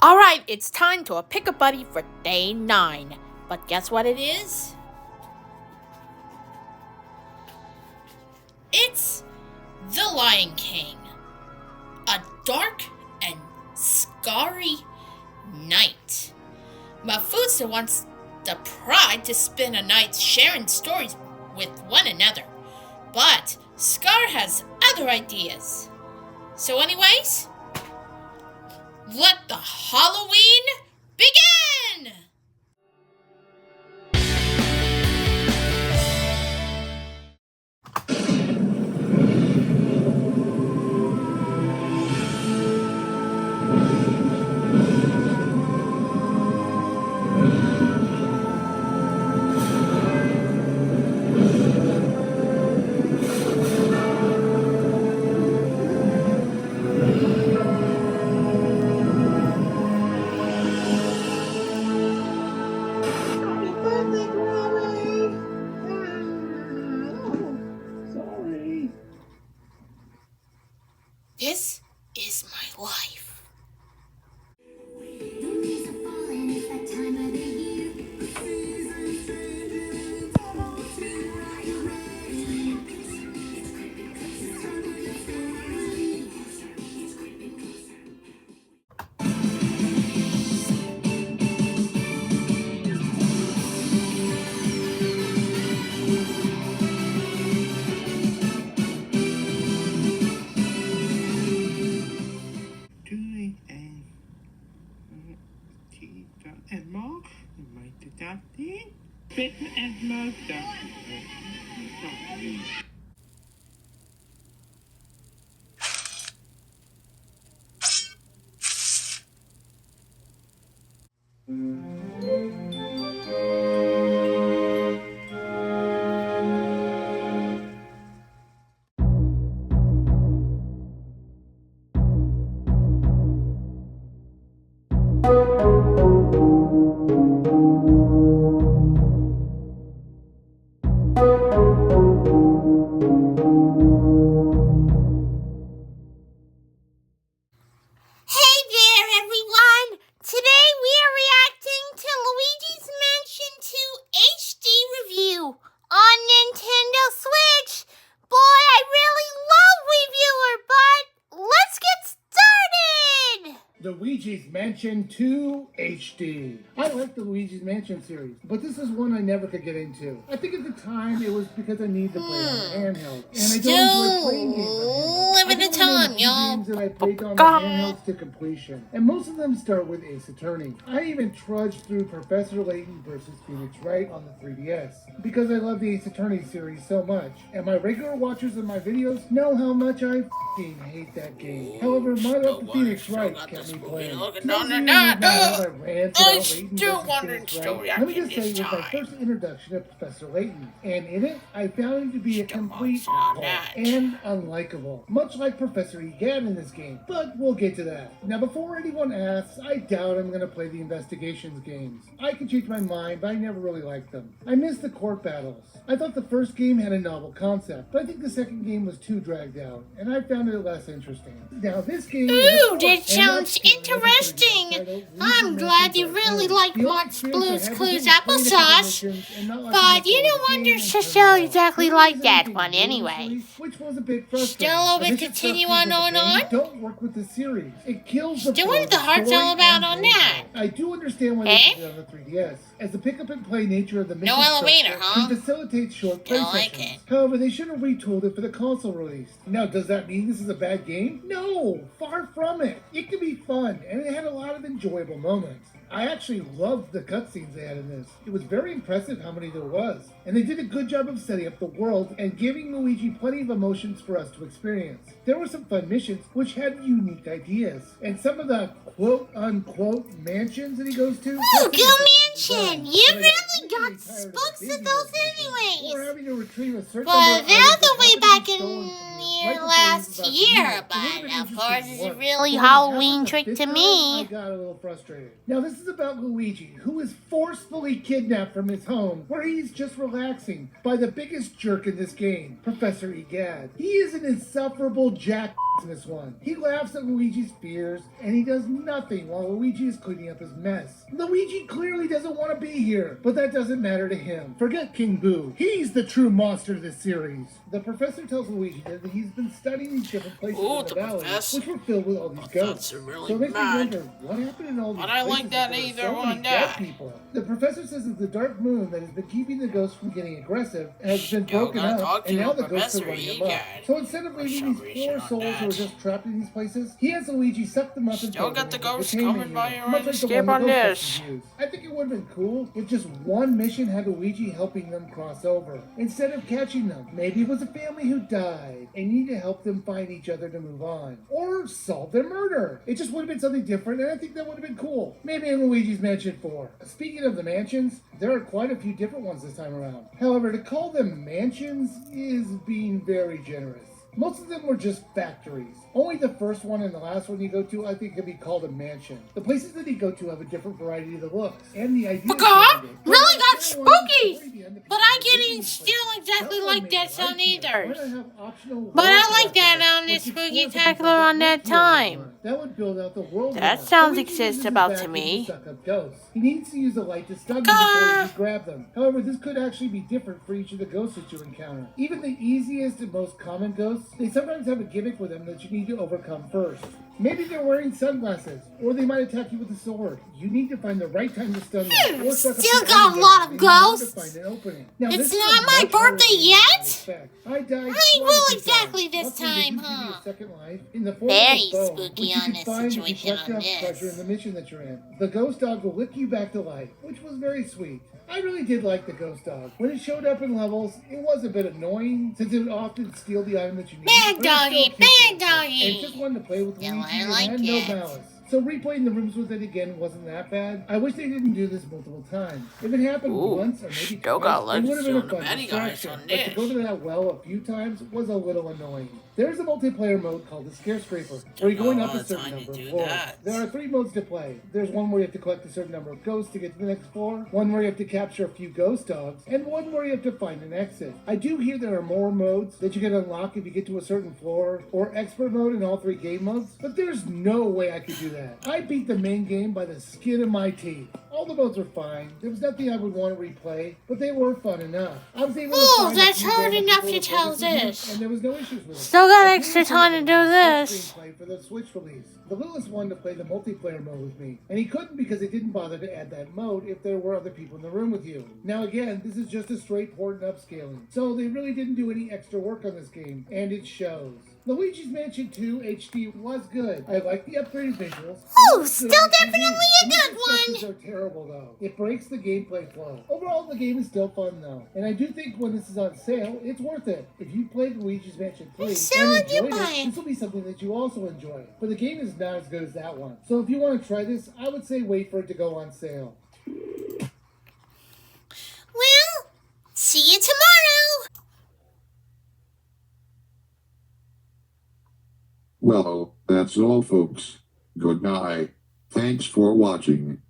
Alright, it's time to pick a buddy for day 9. But guess what it is? It's The Lion King. A dark and scary night. Mufasa wants the pride to spend a night sharing stories with one another. But Scar has other ideas. So anyways, let the Halloween begin! This is my life. Irma, Fit Irma, Luigi's Mansion 2 HD. I like the Luigi's Mansion series, but this is one I never could get into. I think at the time it was because I needed to play on handheld, and I don't enjoy playing games on handheld. Living the time, y'all. Games that I played on the handhelds to completion, and most of them start with Ace Attorney. I even trudged through Professor Layton versus Phoenix Wright on the 3DS because I love the Ace Attorney series so much, and my regular watchers of my videos know how much I f***ing hate that game. However, my love for Phoenix Wright kept me playing. I still wondering story. Let me just say it was my first introduction to Professor Layton, and in it, I found him to be a complete asshole and unlikable, much like Professor Egad in this game, but we'll get to that. Now, before anyone asks, I doubt I'm going to play the investigations games. I can change my mind, but I never really liked them. I missed the court battles. I thought the first game had a novel concept, but I think the second game was too dragged out, and I found it less interesting. Now, this game... Ooh, that sounds interesting! I'm glad you really like Mark's Blue's Clues applesauce, but you don't understand exactly like that one anyway. Which was a bit frustrating. Still a bit continue on going on? Don't work with the series. It kills the Still what the heart's all about on that? I do understand why they did it on the 3DS, as the pick up and play nature of the mission elevator, huh? can facilitate short play sessions. However, they should have retooled it for the console release. Now, does that mean this is a bad game? No, far from it. It can be fun, and it had a lot of enjoyable moments. I actually loved the cutscenes they had in this. It was very impressive how many there was. And they did a good job of setting up the world and giving Luigi plenty of emotions for us to experience. There were some fun missions which had unique ideas. And some of the quote-unquote mansions that he goes to... Ooh, go mansion! You really got spooks of those anyway. Or having to retrieve a certain but they're the way back in last year, but of course it's a really Halloween trick to me. I got a little frustrated. Now this is about Luigi, who is forcefully kidnapped from his home, where he's just relaxing, by the biggest jerk in this game, Professor Egad. He is an insufferable jack in this one. He laughs at Luigi's fears, and he does nothing while Luigi is cleaning up his mess. Luigi clearly doesn't want to be here, but that doesn't matter to him. Forget King Boo. He's the true monster of this series. The professor tells Luigi that he's been studying these different places in the valley, which were filled with all these ghosts. Really so it makes me wonder, what happened in all these But I like that places either so one many dead died. people? The professor says it's the dark moon that has been keeping the ghosts from getting aggressive and has been broken up, and now the ghosts are running amok. So instead of leaving these poor souls who are just trapped in these places, he has Luigi suck them up and Still got the ghosts containment coming by unit, your much like the escape one on the this. Ghostbusters used. I think it would have been cool if just one mission had Luigi helping them cross over, instead of catching them. Maybe it was a family who died, and you need to help them find each other to move on, or solve their murder. It just would have been something different, and I think that would have been cool. Maybe in Luigi's Mansion 4. Speaking of the mansions, there are quite a few different ones this time around. However, to call them mansions is being very generous. Most of them were just factories. Only the first one and the last one you go to, I think, can be called a mansion. The places that you go to have a different variety of the looks and the idea. Really got spooky! But I didn't still exactly like that sound either. But I like that on this spooky tackler on that time. That would build out the world. That sounds accessible to me. He needs to use the light to stun them before he can grab them. However, this could actually be different for each of the ghosts that you encounter. Even the easiest and most common ghosts, they sometimes have a gimmick with them that you need to overcome first. Maybe they're wearing sunglasses, or they might attack you with a sword. You need to find the right time to stun them. Still got a lot of ghosts. Now, it's not my birthday yet? I died well, exactly this time, huh? Very spooky on this situation on this. In the mission that you're in. The ghost dog will lick you back to life, which was very sweet. I really did like the ghost dog. When it showed up in levels, it was a bit annoying, since it would often steal the item that you need. Bad doggy, bad doggy! And it's just one to play with Luigi, I like and had no malice. So replaying the rooms with it again wasn't that bad. I wish they didn't do this multiple times. If it happened once or maybe twice, it would have been a fun distraction. But to go to that well a few times was a little annoying. There's a multiplayer mode called the Scarecraper, where you're going up a certain number of floors. There are 3 modes to play. There's one where you have to collect a certain number of ghosts to get to the next floor, one where you have to capture a few ghost dogs, and one where you have to find an exit. I do hear there are more modes that you can unlock if you get to a certain floor, or expert mode in all 3 game modes, but there's no way I could do that. I beat the main game by the skin of my teeth. All the modes were fine. There was nothing I would want to replay, but they were fun enough. I was able to that's hard enough to tell this. And there was no issues with it. Still got extra time to do this. For the Switch release. The littlest wanted to play the multiplayer mode with me, and he couldn't because they didn't bother to add that mode if there were other people in the room with you. Now again, this is just a straight port and upscaling, so they really didn't do any extra work on this game, and it shows. Luigi's Mansion 2 HD was good. I like the upgraded visuals. Oh, still definitely a good one! Are terrible though. It breaks the gameplay flow. Overall, the game is still fun though, and I do think when this is on sale, it's worth it. If you played Luigi's Mansion 3 and enjoyed it, this will be something that you also enjoy. But the game is not as good as that one. So if you want to try this, I would say wait for it to go on sale. Well, see you tomorrow! Well, that's all folks. Good night. Thanks for watching.